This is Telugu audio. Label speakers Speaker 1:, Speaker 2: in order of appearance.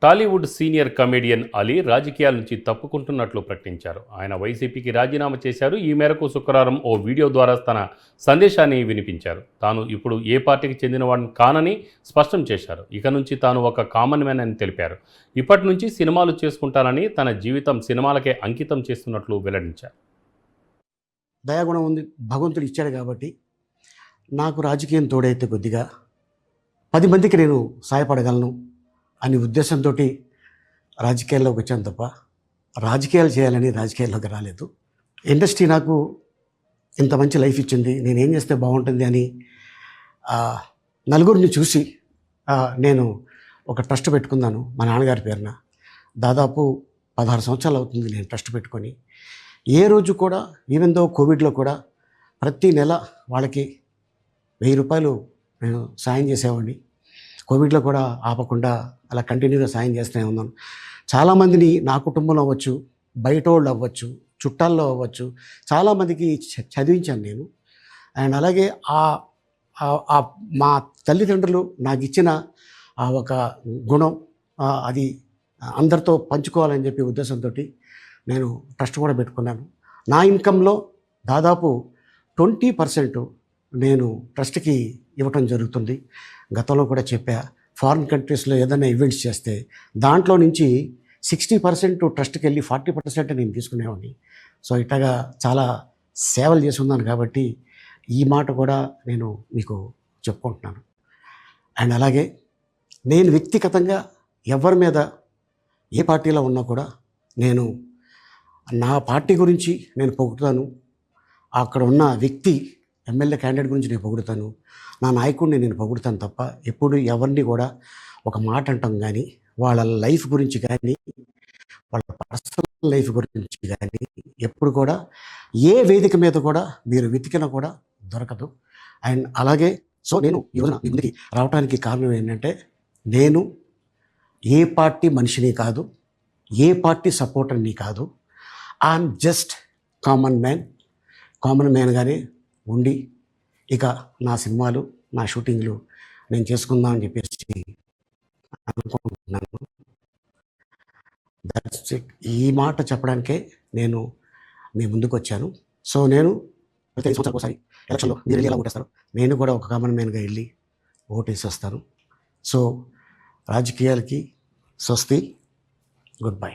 Speaker 1: టాలీవుడ్ సీనియర్ కమెడియన్ అలీ రాజకీయాల నుంచి తప్పుకుంటున్నట్లు ప్రకటించారు. ఆయన వైసీపీకి రాజీనామా చేశారు. ఈ మేరకు శుక్రవారం ఓ వీడియో ద్వారా తన సందేశాన్ని వినిపించారు. తాను ఇప్పుడు ఏ పార్టీకి చెందినవాడిని కానని స్పష్టం చేశారు. ఇక నుంచి తాను ఒక కామన్ మ్యాన్ అని తెలిపారు. ఇప్పటి నుంచి సినిమాలు చేసుకుంటానని, తన జీవితం సినిమాలకే అంకితం చేస్తున్నట్లు వెల్లడించారు.
Speaker 2: దయాగుణం ఉంది, భగవంతుడు ఇచ్చాడు కాబట్టి నాకు రాజకీయం తోడైతే కొద్దిగా 10 మందికి నేను సహాయపడగలను అనే ఉద్దేశంతో రాజకీయాల్లోకి వచ్చాను తప్ప రాజకీయాలు చేయాలని రాజకీయాల్లోకి రాలేదు. ఇండస్ట్రీ నాకు ఇంత మంచి లైఫ్ ఇచ్చింది, నేనేం చేస్తే బాగుంటుంది అని నలుగురిని చూసి నేను ఒక ట్రస్ట్ పెట్టుకున్నాను మా నాన్నగారి పేరున. దాదాపు 16 సంవత్సరాలు అవుతుంది నేను ట్రస్ట్ పెట్టుకొని. ఏ రోజు కూడా ఈవెన్ దో కోవిడ్లో కూడా ప్రతి నెల వాళ్ళకి 1000 రూపాయలు నేను సాయం చేసేవాడిని. కోవిడ్లో కూడా ఆపకుండా అలా కంటిన్యూగా సాయం చేస్తూనే ఉన్నాను. చాలామందిని నా కుటుంబంలో అవ్వచ్చు, బయట వాళ్ళు అవ్వచ్చు, చుట్టాల్లో అవ్వచ్చు, చాలామందికి చదివించాను నేను. అండ్ అలాగే మా తల్లిదండ్రులు నాకు ఇచ్చిన ఆ ఒక గుణం అది అందరితో పంచుకోవాలని చెప్పి ఉద్దేశంతో నేను ట్రస్ట్ కూడా పెట్టుకున్నాను. నా ఇన్కంలో దాదాపు 20% నేను ట్రస్ట్కి ఇవ్వటం జరుగుతుంది. గతంలో కూడా చెప్పా, ఫారిన్ కంట్రీస్లో ఏదైనా ఈవెంట్స్ చేస్తే దాంట్లో నుంచి 60% ట్రస్ట్కి వెళ్ళి 40% నేను తీసుకునేవాడిని. సో ఇట్లాగా చాలా సేవలు చేసి ఉన్నాను కాబట్టి ఈ మాట కూడా నేను మీకు చెప్పుకుంటున్నాను. అండ్ అలాగే నేను వ్యక్తిగతంగా ఎవరి మీద ఏ పార్టీలో ఉన్నా కూడా నేను నా పార్టీ గురించి నేను పొగుడుతాను, అక్కడ ఉన్న వ్యక్తి ఎమ్మెల్యే క్యాండిడేట్ గురించి నేను పొగుడుతాను, నా నాయకుడిని నేను పొగుడుతాను తప్ప ఎప్పుడు ఎవరిని కూడా ఒక మాట అంటాం కానీ వాళ్ళ లైఫ్ గురించి కానీ వాళ్ళ పర్సనల్ లైఫ్ గురించి కానీ ఎప్పుడు కూడా ఏ వేదిక మీద కూడా మీరు వెతికినా కూడా దొరకదు. అండ్ అలాగే సో నేను ఈరోజు ఇందుకు రావడానికి కారణం ఏంటంటే నేను ఏ పార్టీ మనిషిని కాదు, ఏ పార్టీ సపోర్టర్ని కాదు. ఐఎమ్ జస్ట్ కామన్ మ్యాన్గానే ఉండి ఇక నా సినిమాలు, నా షూటింగ్లు నేను చేసుకుందాం అని చెప్పేసి అనుకుంటున్నాను. That's it. ఈ మాట చెప్పడానికే నేను మీ ముందుకు వచ్చాను. సో నేను ప్రతి 5 సంవత్సరాలకు ఒకసారి ఎలక్షన్లో మీరు వెళ్ళి ఎలా ఓటేస్తారు, నేను కూడా ఒక కామన్ మ్యాన్గా వెళ్ళి ఓటేసి వస్తాను. సో రాజకీయాలకి స్వస్తి, గుడ్ బై.